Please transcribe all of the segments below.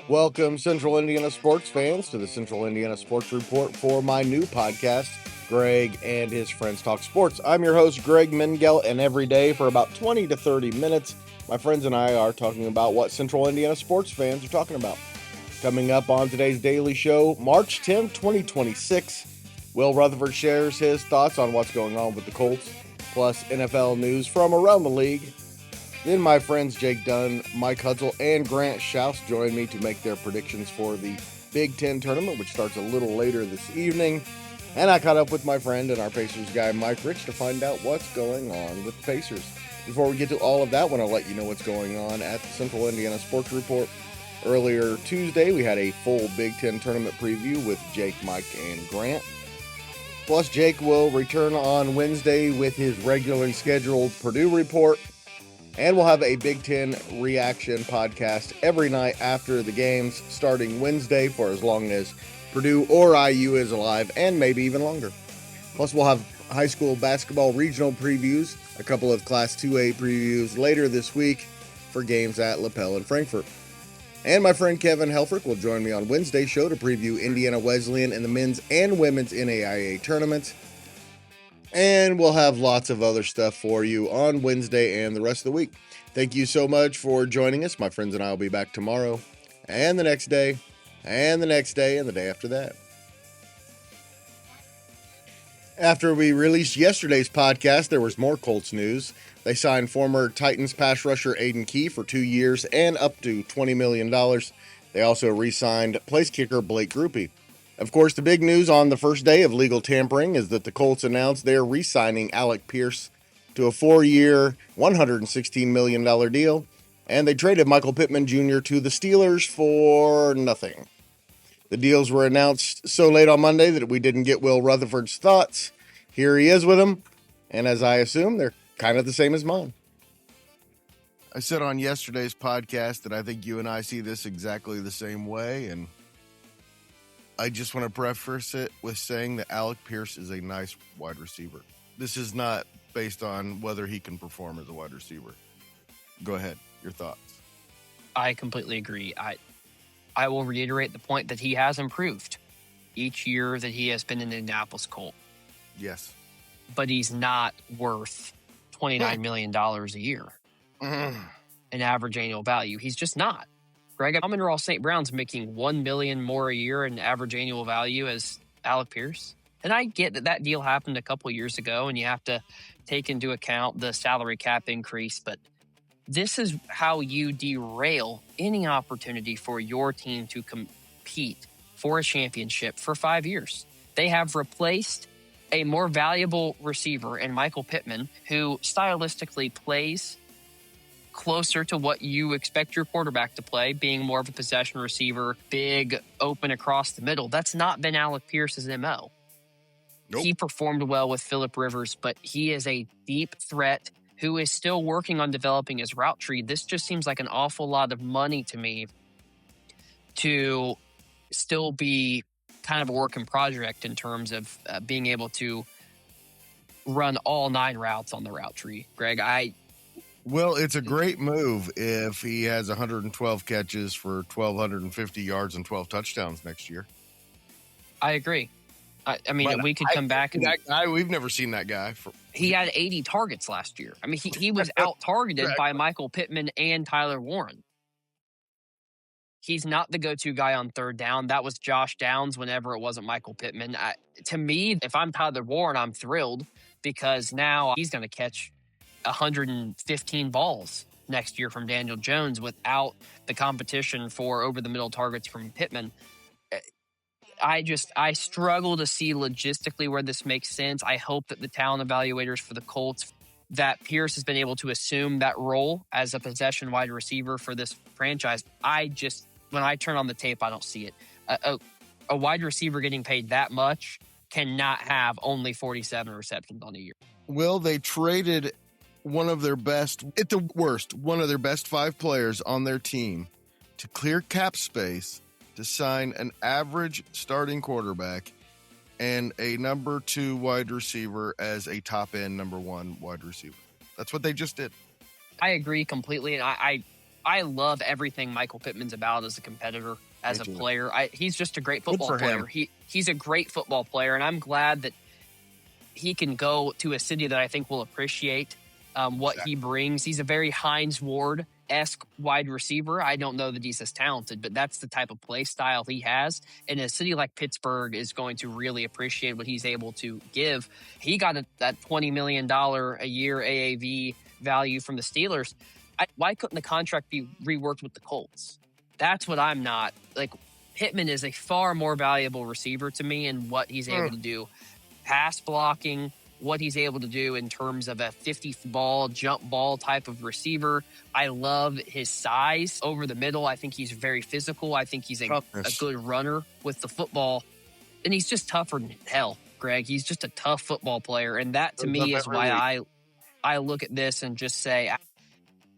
Welcome, Central Indiana sports fans, to the Central Indiana Sports Report for my new podcast, Greg and His Friends Talk Sports. I'm your host, Greg Mengel, and every day for about 20 to 30 minutes, my friends and I are talking about what Central Indiana sports fans are talking about. Coming up on today's daily show, March 10th, 2026, Will Retherford shares his thoughts on what's going on with the Colts, plus NFL news from around the league. Then my friends Jake Dunn, Mike Hutsell, and Grant Shouse join me to make their predictions for the Big Ten tournament, which starts a little later this evening. And I caught up with my friend and our Pacers guy, Mike Rich, to find out what's going on with the Pacers. Before we get to all of that, I want to let you know what's going on at the Central Indiana Sports Report. Earlier Tuesday, we had a full Big Ten tournament preview with Jake, Mike, and Grant. Plus, Jake will return on Wednesday with his regularly scheduled Purdue report. And we'll have a Big Ten reaction podcast every night after the games, starting Wednesday for as long as Purdue or IU is alive, and maybe even longer. Plus, we'll have high school basketball regional previews, a couple of Class 2A previews later this week for games at LaPel and Frankfort. And my friend Kevin Helfrich will join me on Wednesday's show to preview Indiana Wesleyan in the men's and women's NAIA tournaments. And we'll have lots of other stuff for you on Wednesday and the rest of the week. Thank you so much for joining us. My friends and I will be back tomorrow, and the next day, and the next day, and the day after that. After we released yesterday's podcast, there was more Colts news. They signed former Titans pass rusher Aiden Key for 2 years and up to $20 million. They also re-signed place kicker Blake Grupe. Of course, the big news on the first day of legal tampering is that the Colts announced they're re-signing Alec Pierce to a 4-year, $116 million deal, and they traded Michael Pittman Jr. to the Steelers for nothing. The deals were announced so late on Monday that we didn't get Will Rutherford's thoughts. Here he is with them, and as I assume, they're kind of the same as mine. I said on yesterday's podcast that I think you and I see this exactly the same way, and I just want to preface it with saying that Alec Pierce is a nice wide receiver. This is not based on whether he can perform as a wide receiver. Go ahead. Your thoughts. I completely agree. I will reiterate the point that he has improved each year that he has been in the Indianapolis Colts. Yes. But he's not worth $29 million a year in average annual value. He's just not. Greg, Amon-Ra St. Brown's making $1 million more a year in average annual value as Alec Pierce. And I get that deal happened a couple years ago, and you have to take into account the salary cap increase. But this is how you derail any opportunity for your team to compete for a championship for 5 years. They have replaced a more valuable receiver in Michael Pittman, who stylistically plays closer to what you expect your quarterback to play, being more of a possession receiver, big, open across the middle. That's not been Alec Pierce's MO. Nope. He performed well with Phillip Rivers, but he is a deep threat who is still working on developing his route tree. This just seems like an awful lot of money to me to still be kind of a work in project in terms of being able to run all 9 routes on the route tree. Greg, Well, it's a great move if he has 112 catches for 1,250 yards and 12 touchdowns next year. I agree. I mean, we could come back and that guy. We've never seen that guy. He had 80 targets last year. I mean, he was out targeted by Michael Pittman and Tyler Warren. He's not the go-to guy on third down. That was Josh Downs whenever it wasn't Michael Pittman. To me, if I'm Tyler Warren, I'm thrilled because now he's going to catch 115 balls next year from Daniel Jones without the competition for over-the-middle targets from Pittman. I struggle to see logistically where this makes sense. I hope that the talent evaluators for the Colts, that Pierce has been able to assume that role as a possession wide receiver for this franchise. When I turn on the tape, I don't see it. A wide receiver getting paid that much cannot have only 47 receptions on a year. Well, they traded one of their best 5 players on their team to clear cap space to sign an average starting quarterback and a number 2 wide receiver as a top end number 1 wide receiver. That's what they just did. I agree completely. And I love everything Michael Pittman's about as a competitor, as a player. He's just a great football player. He's a great football player, and I'm glad that he can go to a city that I think will appreciate what he brings. He's a very Hines Ward-esque wide receiver. I don't know that he's as talented, but that's the type of play style he has. And a city like Pittsburgh is going to really appreciate what he's able to give. He got that $20 million a year AAV value from the Steelers. Why couldn't the contract be reworked with the Colts? That's what I'm not. Like, Pittman is a far more valuable receiver to me in what he's able to do. Pass blocking, what he's able to do in terms of a 50 ball, jump ball type of receiver. I love his size over the middle. I think he's very physical. I think he's a good runner with the football. And he's just tougher than hell, Greg. He's just a tough football player. And that, to me, is why I look at this and just say,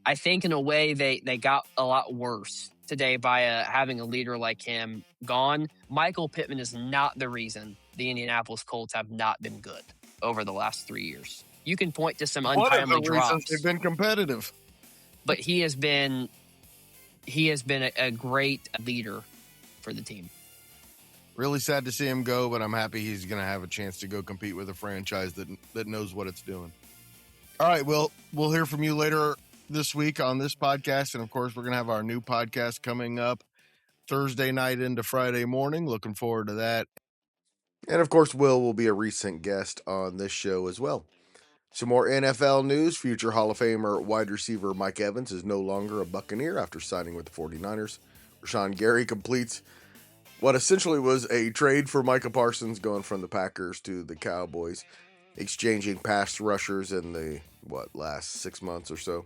I think in a way they got a lot worse today by having a leader like him gone. Michael Pittman is not the reason the Indianapolis Colts have not been good over the last 3 years. You can point to some untimely drops. They've been competitive, but he has been a great leader for the team. Really sad to see him go, but I'm happy he's going to have a chance to go compete with a franchise that knows what it's doing. All right, well, we'll hear from you later this week on this podcast, and of course, we're going to have our new podcast coming up Thursday night into Friday morning. Looking forward to that. And of course, will be a recent guest on this show as well. Some more NFL news. Future Hall of Famer wide receiver Mike Evans is no longer a Buccaneer after signing with the 49ers. Rashawn Gary completes what essentially was a trade for Micah Parsons, going from the Packers to the Cowboys, exchanging pass rushers in the, last 6 months or so.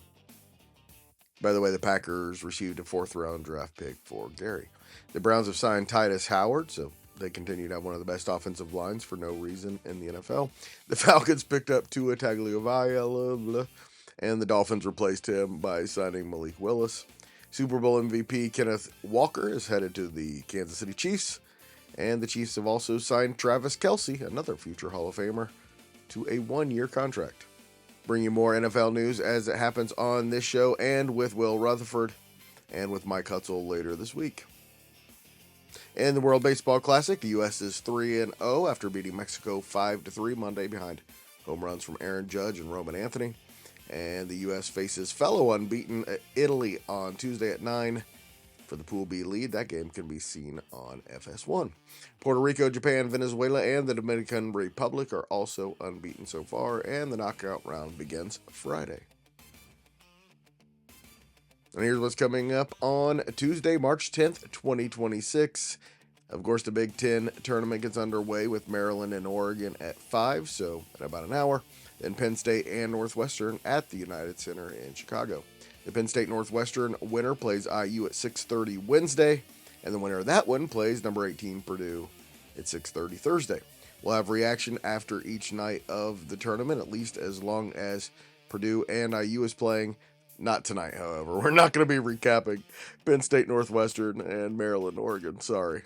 By the way, the Packers received a 4th-round draft pick for Gary. The Browns have signed Titus Howard, so they continue to have one of the best offensive lines for no reason in the NFL. The Falcons picked up Tua Tagovailoa, and the Dolphins replaced him by signing Malik Willis. Super Bowl MVP Kenneth Walker is headed to the Kansas City Chiefs, and the Chiefs have also signed Travis Kelce, another future Hall of Famer, to a 1-year contract. Bring you more NFL news as it happens on this show and with Will Retherford and with Mike Hutsell later this week. In the World Baseball Classic, the U.S. is 3-0 after beating Mexico 5-3 Monday behind home runs from Aaron Judge and Roman Anthony. And the U.S. faces fellow unbeaten Italy on Tuesday at 9 for the Pool B lead. That game can be seen on FS1. Puerto Rico, Japan, Venezuela, and the Dominican Republic are also unbeaten so far, and the knockout round begins Friday. And here's what's coming up on Tuesday, March 10th, 2026. Of course, the Big Ten tournament gets underway with Maryland and Oregon at 5, so in about an hour. Then Penn State and Northwestern at the United Center in Chicago. The Penn State-Northwestern winner plays IU at 6:30 Wednesday, and the winner of that one plays number 18 Purdue at 6:30 Thursday. We'll have reaction after each night of the tournament, at least as long as Purdue and IU is playing. Not tonight, however. We're not going to be recapping Penn State, Northwestern, and Maryland, Oregon. Sorry.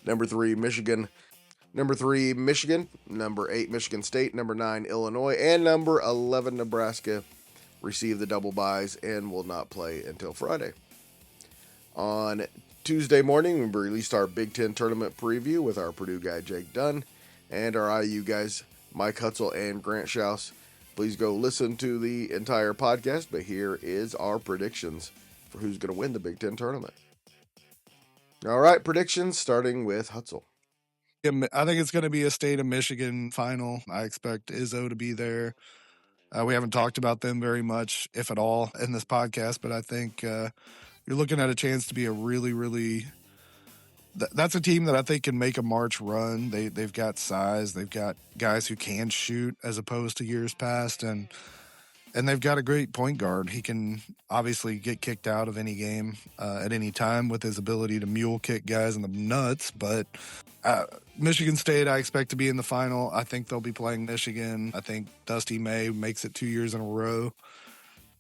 Number 3, Michigan. Number 3, Michigan. Number 8, Michigan State. Number 9, Illinois. And number 11, Nebraska receive the double byes and will not play until Friday. On Tuesday morning, we released our Big Ten tournament preview with our Purdue guy, Jake Dunn, and our IU guys, Mike Hutsell and Grant Shouse. Please go listen to the entire podcast, but here is our predictions for who's going to win the Big Ten tournament. All right, predictions starting with Hutsell. I think it's going to be a State of Michigan final. I expect Izzo to be there. We haven't talked about them very much, if at all, in this podcast, but I think you're looking at a chance to be a really, really... That's a team that I think can make a March run. They've got size. They've got guys who can shoot as opposed to years past, and they've got a great point guard. He can obviously get kicked out of any game at any time with his ability to mule kick guys in the nuts, but Michigan State I expect to be in the final. I think they'll be playing Michigan. I think Dusty May makes it 2 years in a row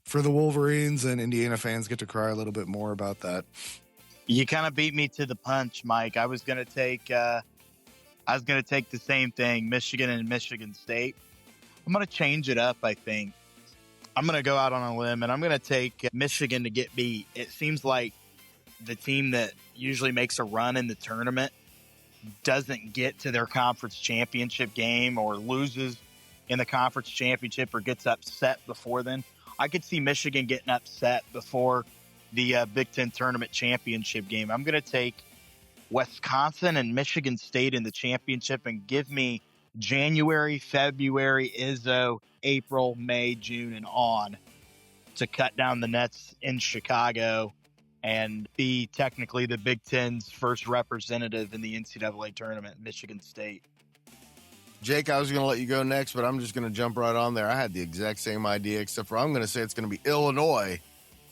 for the Wolverines, and Indiana fans get to cry a little bit more about that. You kind of beat me to the punch, Mike. I was going to take the same thing, Michigan and Michigan State. I'm going to change it up, I think. I'm going to go out on a limb, and I'm going to take Michigan to get beat. It seems like the team that usually makes a run in the tournament doesn't get to their conference championship game or loses in the conference championship or gets upset before then. I could see Michigan getting upset before the Big Ten tournament championship game. I'm going to take Wisconsin and Michigan State in the championship and give me January, February, Izzo, April, May, June, and on to cut down the nets in Chicago and be technically the Big Ten's first representative in the NCAA tournament, Michigan State. Jake, I was going to let you go next, but I'm just going to jump right on there. I had the exact same idea, except for I'm going to say it's going to be Illinois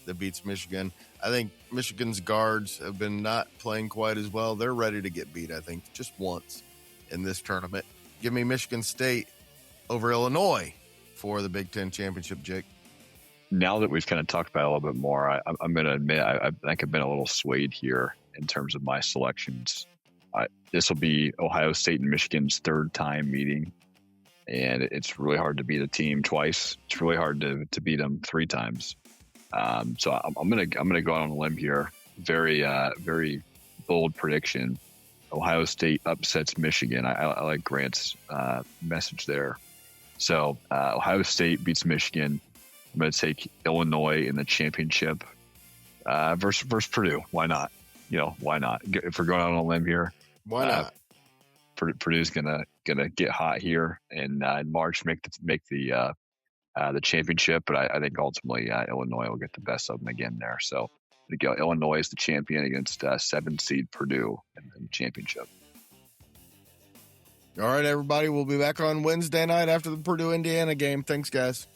that beats Michigan. I think Michigan's guards have been not playing quite as well. They're ready to get beat, I think, just once in this tournament. Give me Michigan State over Illinois for the Big Ten championship, Jake. Now that we've kind of talked about it a little bit more, I'm going to admit I think I've been a little swayed here in terms of my selections. This will be Ohio State and Michigan's third time meeting, and it's really hard to beat a team twice. It's really hard to beat them three times. So I'm gonna go out on a limb here. Very bold prediction. Ohio State upsets Michigan. I like Grant's message there. So Ohio State beats Michigan. I'm going to take Illinois in the championship versus Purdue. Why not? Why not? If we're going out on a limb here, why not? Purdue's gonna get hot here in March, make the championship, but I think ultimately Illinois will get the best of them again there. So Illinois is the champion against 7 seed Purdue in the championship. All right, everybody, we'll be back on Wednesday night after the Purdue-Indiana game. Thanks, guys.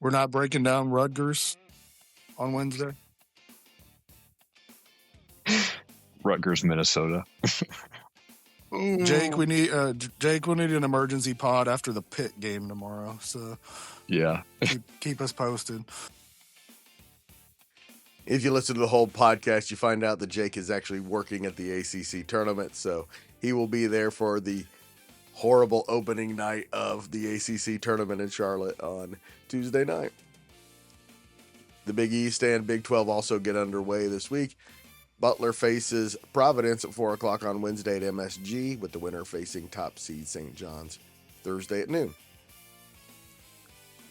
We're not breaking down Rutgers on Wednesday. Rutgers, Minnesota. Jake, we need an emergency pod after the Pitt game tomorrow. So yeah, keep us posted. If you listen to the whole podcast, you find out that Jake is actually working at the ACC tournament, so he will be there for the horrible opening night of the ACC tournament in Charlotte on Tuesday night. The Big East and Big 12 also get underway this week. Butler faces Providence at 4 o'clock on Wednesday at MSG, with the winner facing top seed St. John's Thursday at noon.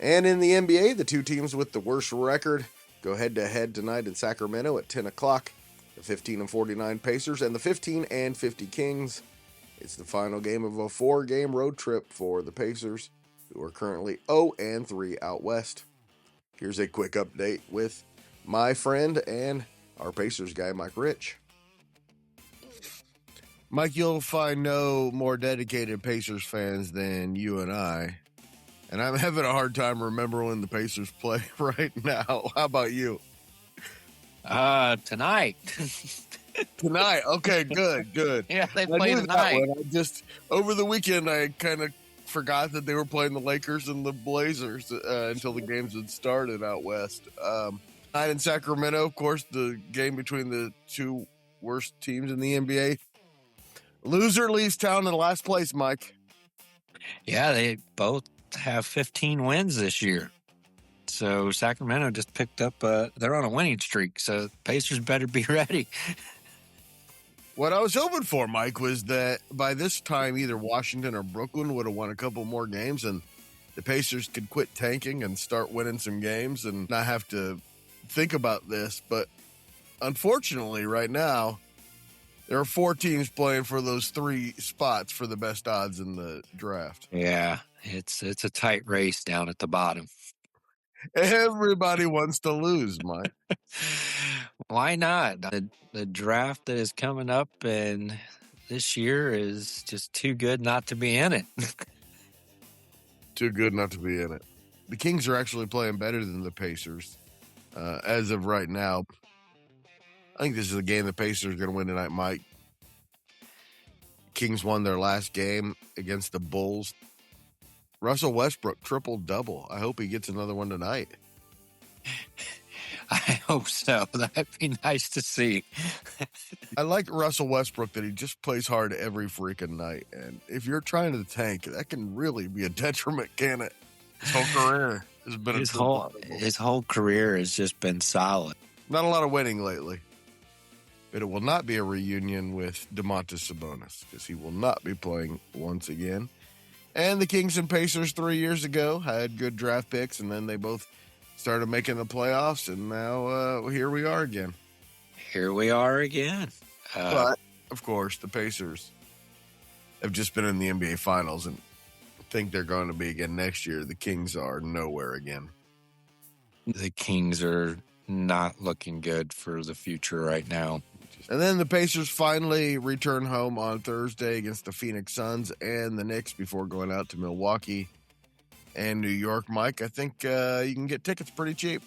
And in the NBA, the two teams with the worst record go head-to-head tonight in Sacramento at 10 o'clock. The 15-49 Pacers and the 15-50 Kings. It's the final game of a 4-game road trip for the Pacers, who are currently 0-3 out west. Here's a quick update with my friend and our Pacers guy, Mike Rich. Mike, you'll find no more dedicated Pacers fans than you and I. And I'm having a hard time remembering when the Pacers play right now. How about you? Tonight. Tonight. Okay, good. Yeah, they play tonight. Over the weekend, I kind of forgot that they were playing the Lakers and the Blazers until the games had started out west. Tonight in Sacramento, of course, the game between the two worst teams in the NBA. Loser leaves town in last place, Mike. Yeah, they both have 15 wins this year. So Sacramento just picked up, they're on a winning streak, so Pacers better be ready. What I was hoping for, Mike, was that by this time either Washington or Brooklyn would have won a couple more games and the Pacers could quit tanking and start winning some games and not have to think about this. But unfortunately, right now, there are 4 teams playing for those 3 spots for the best odds in the draft. Yeah, it's a tight race down at the bottom. Everybody wants to lose, Mike. Why not? The draft that is coming up and this year is just too good not to be in it. Too good not to be in it. The Kings are actually playing better than the Pacers as of right now. I think this is a game the Pacers are going to win tonight, Mike. Kings won their last game against the Bulls. Russell Westbrook, triple-double. I hope he gets another one tonight. I hope so. That'd be nice to see. I like Russell Westbrook that he just plays hard every freaking night. And if you're trying to tank, that can really be a detriment, can it? His whole career. has been his whole career has just been solid. Not a lot of winning lately. But it will not be a reunion with Domantas Sabonis because he will not be playing once again. And the Kings and Pacers 3 years ago had good draft picks, and then they both started making the playoffs, and now here we are again. But, of course, the Pacers have just been in the NBA Finals and think they're going to be again next year. The Kings are nowhere again. The Kings are not looking good for the future right now. And then the Pacers finally return home on Thursday against the Phoenix Suns and the Knicks before going out to Milwaukee and New York. Mike, I think you can get tickets pretty cheap.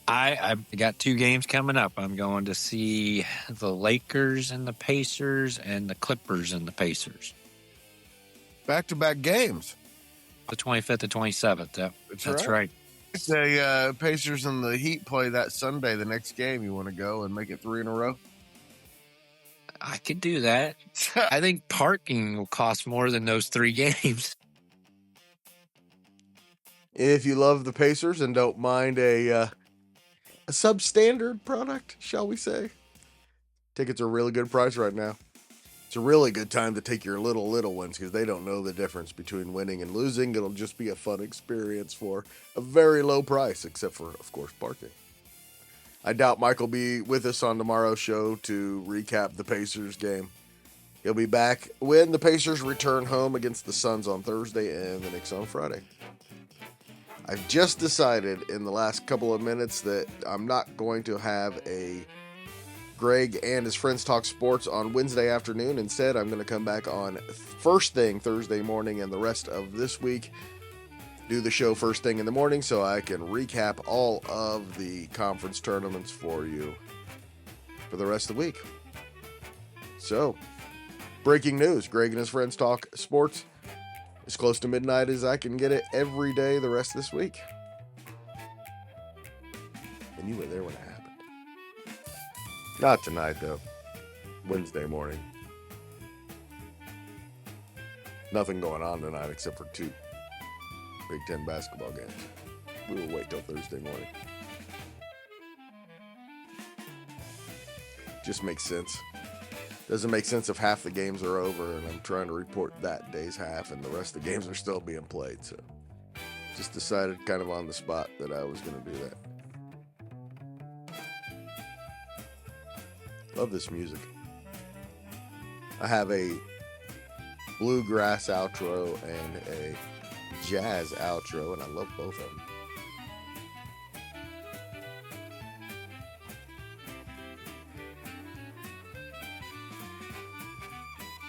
I got 2 games coming up. I'm going to see the Lakers and the Pacers and the Clippers and the Pacers. Back-to-back games. The 25th and 27th. That's right. The Pacers and the Heat play that Sunday, the next game. You want to go and make it 3 in a row? I could do that. I think parking will cost more than those 3 games. If you love the Pacers and don't mind a substandard product, shall we say, tickets are a really good price right now. It's a really good time to take your little ones because they don't know the difference between winning and losing. It'll just be a fun experience for a very low price, except for, of course, parking. I doubt Mike will be with us on tomorrow's show to recap the Pacers game. He'll be back when the Pacers return home against the Suns on Thursday and the Knicks on Friday. I've just decided in the last couple of minutes that I'm not going to have a Greg and his friends talk sports on Wednesday afternoon. Instead, I'm going to come back on first thing Thursday morning and the rest of this week. Do the show first thing in the morning so I can recap all of the conference tournaments for you for the rest of the week. So, breaking news. Greg and his friends talk sports as close to midnight as I can get it every day the rest of this week. And you were there when it happened. Not tonight, though. Wednesday morning. Nothing going on tonight except for 2 Big Ten basketball games. We will wait till Thursday morning. Just makes sense. Doesn't make sense if half the games are over and I'm trying to report that day's half and the rest of the games are still being played. So just decided kind of on the spot that I was going to do that. Love this music. I have a bluegrass outro and a jazz outro, and I love both of them.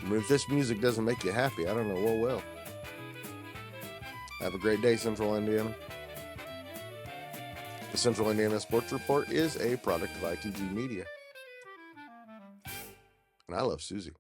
I mean, if this music doesn't make you happy, I don't know what will. Have a great day, Central Indiana. The Central Indiana Sports Report is a product of ITG Media. And I love Susie.